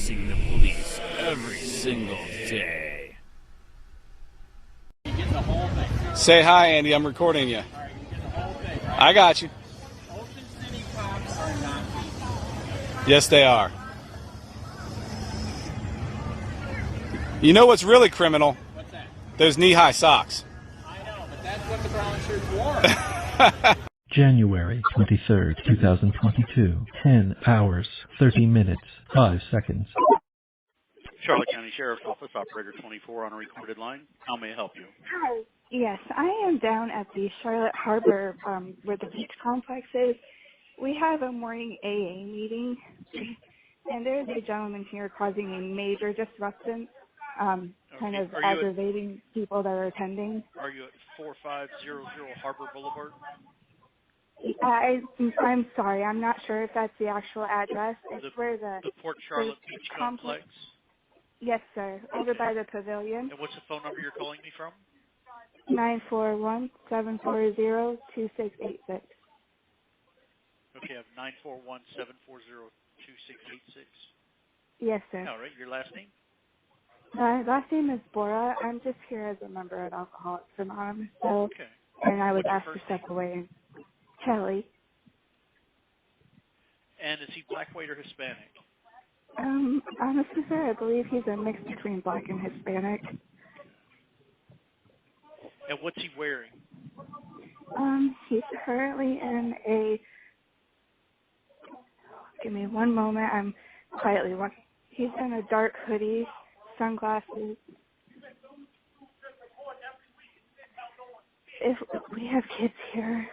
facing the police every single day. Say hi, Andy. I'm recording you. I got you. Ocean City cops are not people. Yes, they are. You know what's really criminal? What's that? Those knee-high socks. I know, but that's what the brown shirts wore. January 23rd, 2022, 10 hours, 30 minutes, 5 seconds. Charlotte County Sheriff's Office, Operator 24 on a recorded line. How may I help you? Hi. Yes, I am down at the Charlotte Harbor where the beach complex is. We have a morning AA meeting, and there's a gentleman here causing a major disruption, kind of aggravating people that are attending. Are you at 4500 Harbor Boulevard? I'm sorry, I'm not sure if that's the actual address. It's where the Port Charlotte Beach Complex? Yes, sir. Over by the pavilion. And what's the phone number you're calling me from? 941-740-2686. Okay, I have 941-740-2686. Yes, sir. All right, your last name? Last name is Bora. I'm just here as a member of Alcoholics Anonymous, so, Okay. and I was What's your asked to first step name? away. Kelly. And is he black, white, or Hispanic? Honestly, sir, I believe he's a mix between black and Hispanic. And what's he wearing? He's currently in a, give me one moment, I'm quietly walking. He's in a dark hoodie, sunglasses. If we have kids here,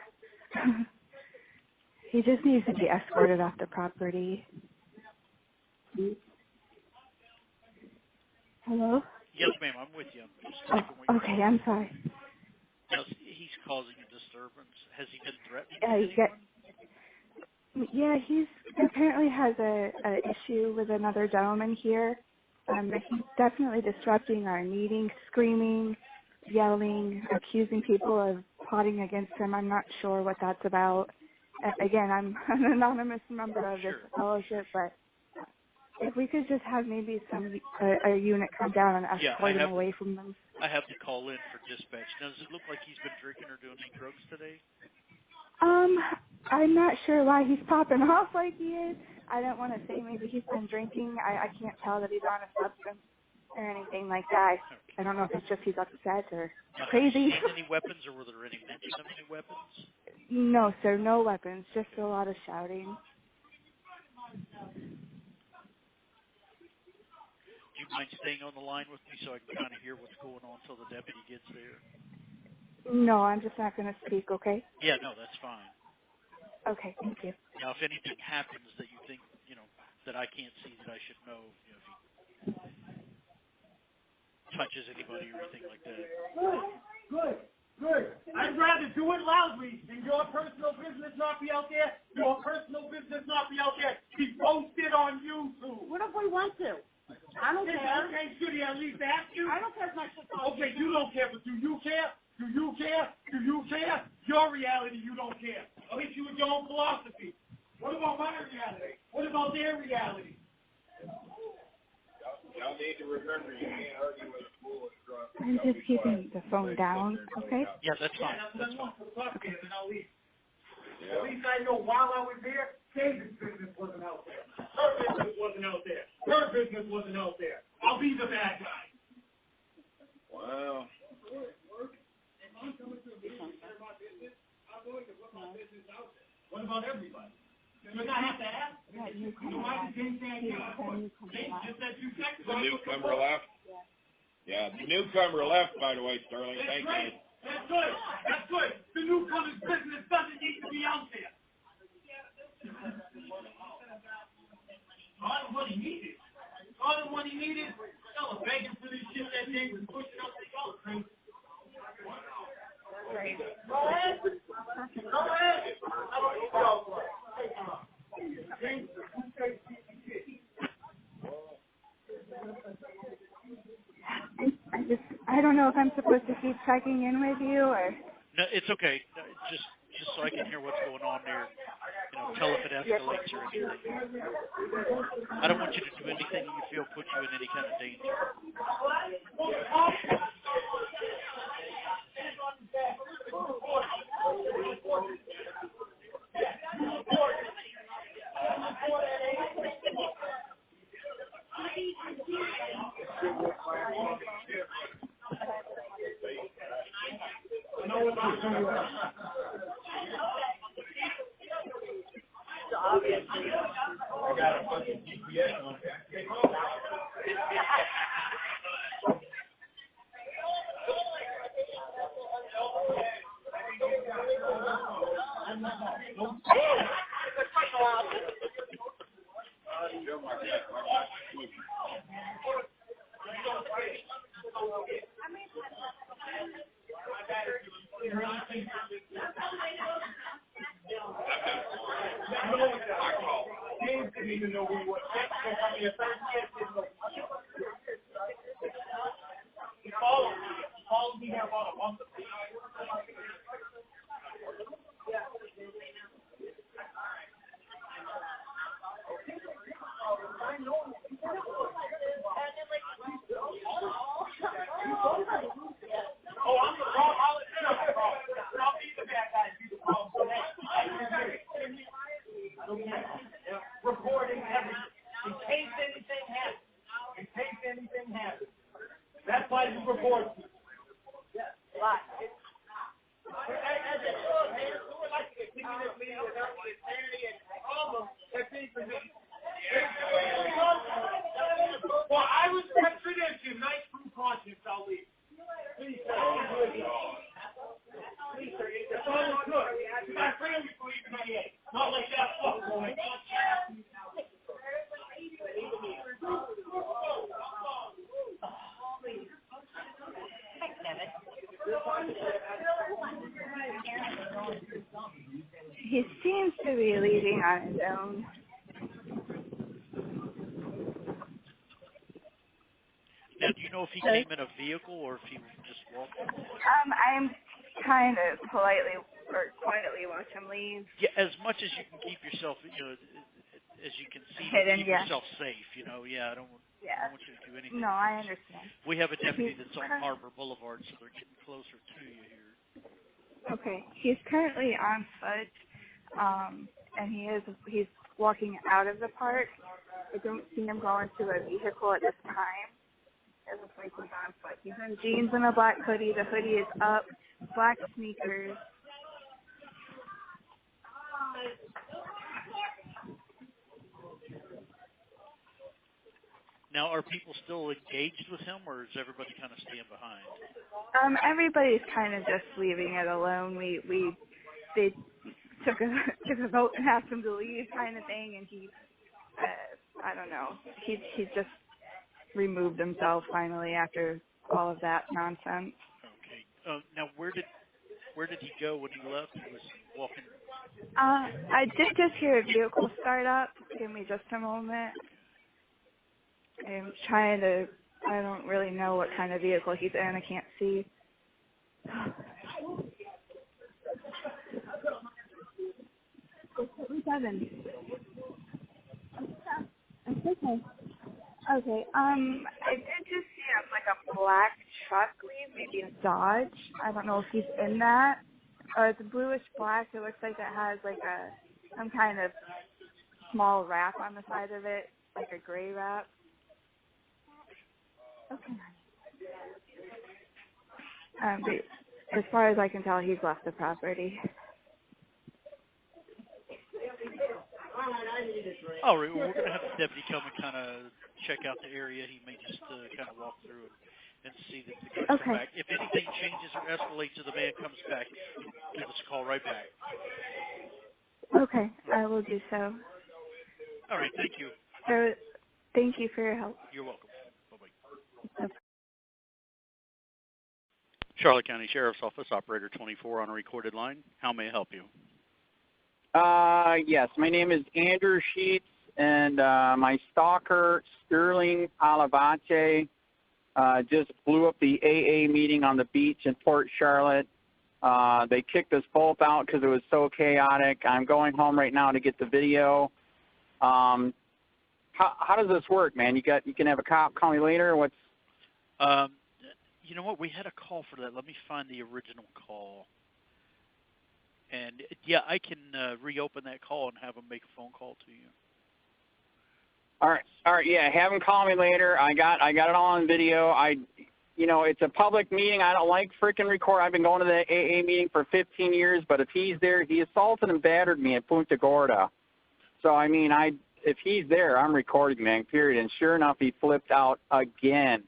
he just needs to be escorted off the property. Hello? Yes, ma'am, I'm with you. I'm just typing what you're Okay, I'm sorry. Now, he's causing a disturbance. Has he been threatening anyone? Yeah, he's apparently has a issue with another gentleman here. He's definitely disrupting our meeting, screaming, yelling, accusing people of plotting against him. I'm not sure what that's about. Again, I'm an anonymous member of this fellowship, but if we could just have maybe a unit come down and escort him away from them. I have to call in for dispatch. Now, does it look like he's been drinking or doing any drugs today? I'm not sure why he's popping off like he is. I don't want to say maybe he's been drinking. I can't tell that he's on a substance or anything like that. I don't know if it's just he's upset or crazy. Have you seen any weapons, or were there any mention of any weapons? No, sir, no weapons, just a lot of shouting. Do you mind staying on the line with me so I can kind of hear what's going on until the deputy gets there? No, I'm just not going to speak, okay? Yeah, no, that's fine. Okay, thank you. Now, if anything happens that you think, that I can't see that I should know, if he touches anybody or anything like that. Good. I'd rather do it loudly and your personal business not be out there. Your personal business not be out there. Be posted on YouTube. What if we want to? I don't care. Okay, should he at least ask you? I don't care if my shit's on. Okay, you don't care, but do you care? Do you care? Do you care? Your reality, you don't care. I'll hit you with your own philosophy. What about my reality? What about their reality? Y'all need to remember you can't argue with fools. I'm just keeping the phone down, okay? Yeah, that's fine. That's fine. Okay, then I'll leave. At least I know while I was there, David's business wasn't out there. Her business wasn't out there. Her business wasn't out there. I'll be the bad guy. Wow. What about everybody? Because I have to ask. Why did James say I can't? Just that 2 seconds. The newcomer left? Yeah, the newcomer left, by the way, Sterling. Thank you. That's good. That's good. The newcomer's business doesn't need to be out there. All what he needed. All what he needed. Y'all are begging for this shit that James was pushing up to y'all crazy. Go ahead. Go ahead. I don't know if I'm supposed to keep checking in with you or. No, it's okay. Just so I can hear what's going on there. tell if it escalates or anything. I don't want you to do anything you feel puts you in any kind of danger. Reporting everything. In case anything happens. In case anything happens. That's why you report. Yeah. Why? Well, I respect tradition. Nice precautions, I'll leave. Please, sir. Please, sir. It's all good. You got freedom before you can get. Not like that. Fuck, boy. He seems to be leaving on his own. Now, do you know if he came in a vehicle or if he just walked? I'm trying to politely or quietly watch him leave. Yeah, as much as you can keep yourself, as you can see, Hidden, keep yourself safe. Yeah, I don't want you to do anything. No, I understand. We have a deputy that's on Harbor Boulevard, so they're getting closer to you here. Okay, he's currently on foot, and he's walking out of the park. I don't see him go into a vehicle at this time. It looks like he's on foot. He's in jeans and a black hoodie. The hoodie is up, black sneakers. Now, are people still engaged with him, or is everybody kind of staying behind? Everybody's kind of just leaving it alone. They took a vote and asked him to leave, kind of thing, and he, I don't know, he just removed himself finally after all of that nonsense. Okay. Now, where did he go when he left? He was walking. I did just hear a vehicle start up. Give me just a moment. I'm trying to. I don't really know what kind of vehicle he's in. I can't see. It's okay. Okay. I did just see like a black truck leave, maybe a Dodge. I don't know if he's in that. It's bluish black. It looks like it has like some kind of small wrap on the side of it, like a gray wrap. Okay. But as far as I can tell, he's left the property. All right, well, we're going to have the deputy come and kind of check out the area. He may just kind of walk through and see that the guys come back. If anything changes or escalates or the man comes back, give us a call right back. Okay, I will do so. All right, thank you. Thank you for your help. You're welcome. Bye-bye. Charlotte County Sheriff's Office, Operator 24 on a recorded line. How may I help you? Yes, my name is Andrew Sheets, and my stalker, Sterling Alavache, just blew up the AA meeting on the beach in Port Charlotte. They kicked us both out because it was so chaotic. I'm going home right now to get the video. How does this work, man? You can have a cop call me later. What's? You know what? We had a call for that. Let me find the original call. And yeah, I can reopen that call and have them make a phone call to you. All right, yeah. Have him call me later. I got it all on video. It's a public meeting. I don't like freaking record. I've been going to the AA meeting for 15 years, but if he's there, he assaulted and battered me at Punta Gorda. So I mean, if he's there, I'm recording, man. Period. And sure enough, he flipped out again.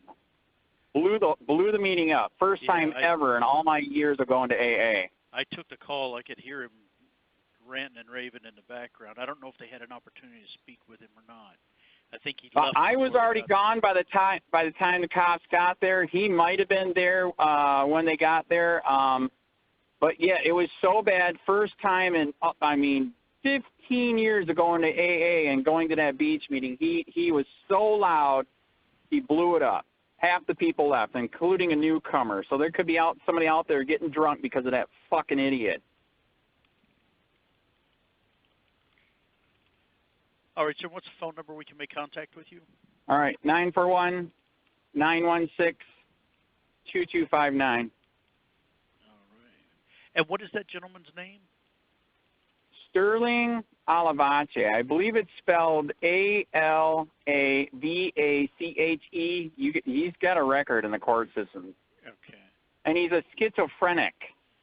Blew the meeting up. First time ever in all my years of going to AA. I took the call. I could hear him ranting and raving in the background. I don't know if they had an opportunity to speak with him or not. I think he left. I was already gone by the time the cops got there. He might have been there when they got there. But yeah, it was so bad. First time in 15 years of going to AA and going to that beach meeting. He was so loud, he blew it up. Half the people left, including a newcomer. So there could be somebody out there getting drunk because of that fucking idiot. All right, sir, what's the phone number we can make contact with you? All right, 941-916-2259. All right. And what is that gentleman's name? Sterling Alavache. I believe it's spelled A-L-A-V-A-C-H-E. He's got a record in the court system. Okay. And he's a schizophrenic,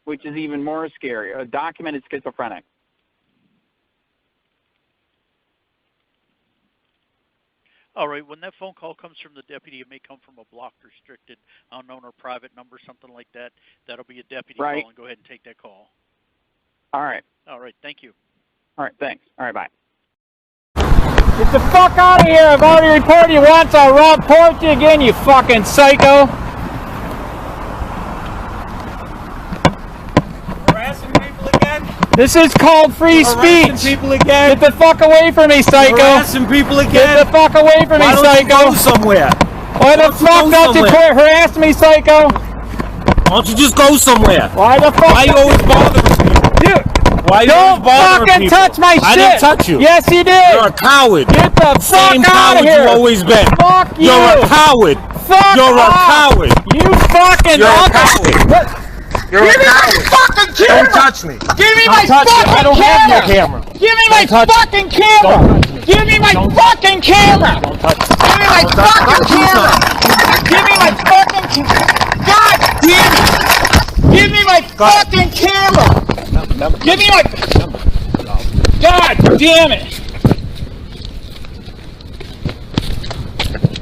which is even more scary, a documented schizophrenic. All right, when that phone call comes from the deputy, it may come from a blocked, restricted, unknown, or private number, something like that. That'll be a deputy call, and go ahead and take that call. All right. All right, thank you. All right, thanks. All right, bye. Get the fuck out of here! I've already reported you once. I'll report you again, you fucking psycho. Harassing people again? This is called free speech. Harassing people again? Get the fuck away from me, psycho. Harassing people again? Get the fuck away from me, psycho. Why don't you go somewhere? Why the fuck don't you quit harassing me, psycho? Why don't you just go somewhere? Why the fuck? Why you always bothering people? Dude, why don't fucking touch my shit. I didn't touch you. Yes, you did. You're a coward. Get the fuck out of here. You've always been. Fuck you. You're a coward. Fuck You're off. a coward. You fucking You're a coward. You're Give a me my coward. fucking camera. Don't touch me. Give me Don't my touch fucking me. I don't camera. have your camera. Give me my Don't touch fucking camera. Give me my fucking camera. Don't touch me. Give me my fucking camera. Give me my fucking camera. God damn it. Give me my fucking camera. Give me my... God damn it.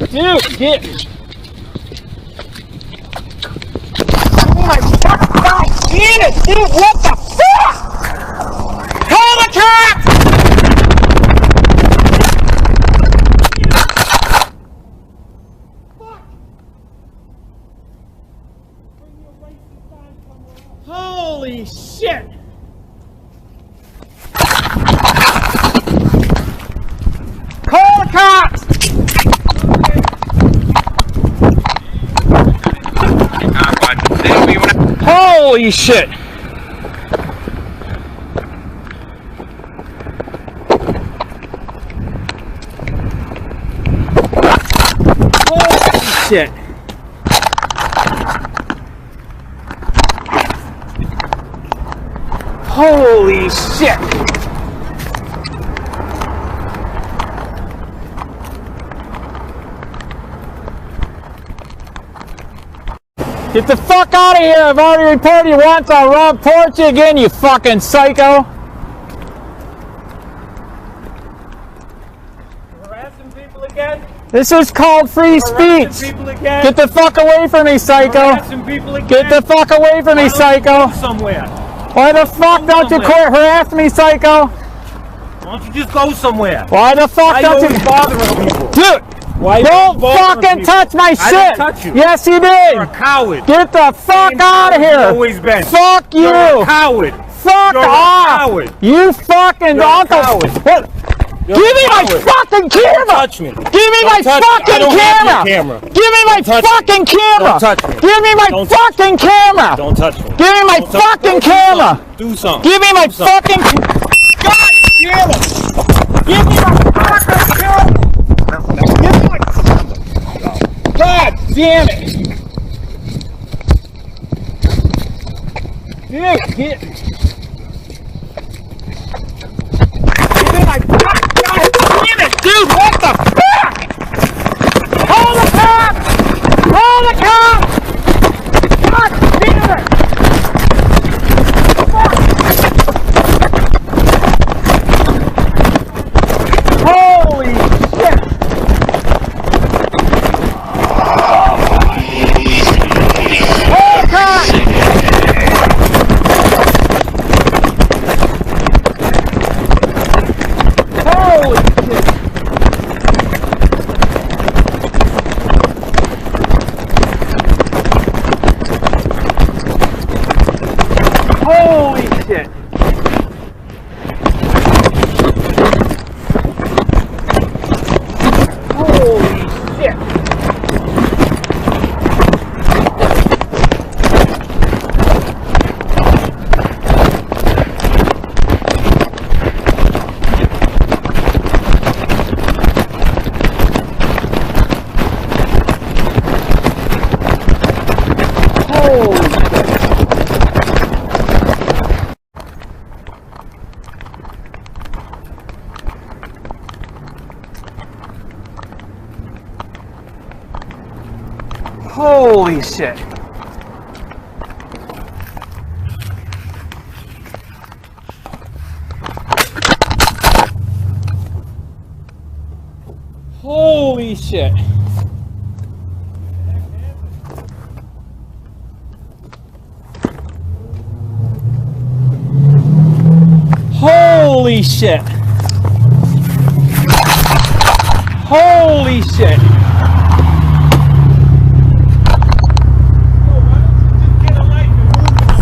Dude, get... Give me my fucking... God damn it, dude, what the fuck? Call the cops! Holy shit! Call the cops! Holy shit! Holy shit! Holy shit! Get the fuck out of here! I've already reported you once. I'll report you again, you fucking psycho. Harassing people again? This is called free speech. People again? Get the fuck away from me, psycho. Harassing people again? Get the fuck away from me, psycho. Go somewhere. Why the fuck don't you quit harassing me, psycho? Why don't you just go somewhere? Why the fuck Why don't you you... bothering people? Dude! Why don't you bothering fucking people? touch my shit! I didn't touch you. Yes, you did! You're a coward. Get the fuck out of here! You've always been. Fuck you! You're a coward. Fuck You're off! a coward. You fucking You're a uncle! coward. What? Give me my fucking camera! Don't touch me. Give me my fucking camera! Give me my fucking camera! Don't touch me. Give me my fucking camera! Don't touch me. Give me my fucking camera! Do something. Give me my fucking... God damn it! Give me my fucking camera! Give me my... God damn it! Dude, get... Give me my... God damn it, dude! What the fuck? Hold the cop! Hold the cop! God damn it! Holy shit! Hold cop! Holy shit! Holy shit! Holy shit! Holy Holy shit. Holy shit. Holy shit. Holy shit.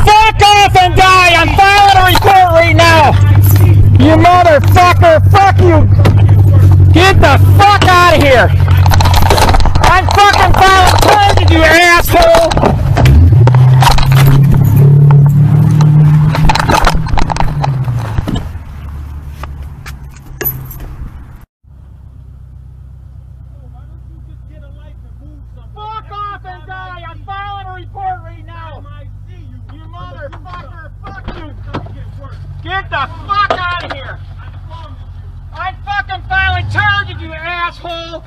Fuck off and die! I'm filing a report right now! You motherfucker! Fuck you! Get the fuck out of here! I'm fucking filing charges, you asshole! Fuck off and die! I'm filing a report right now! You motherfucker! Fuck you! Get the fuck out of here! I'm fucking filing charges, you asshole!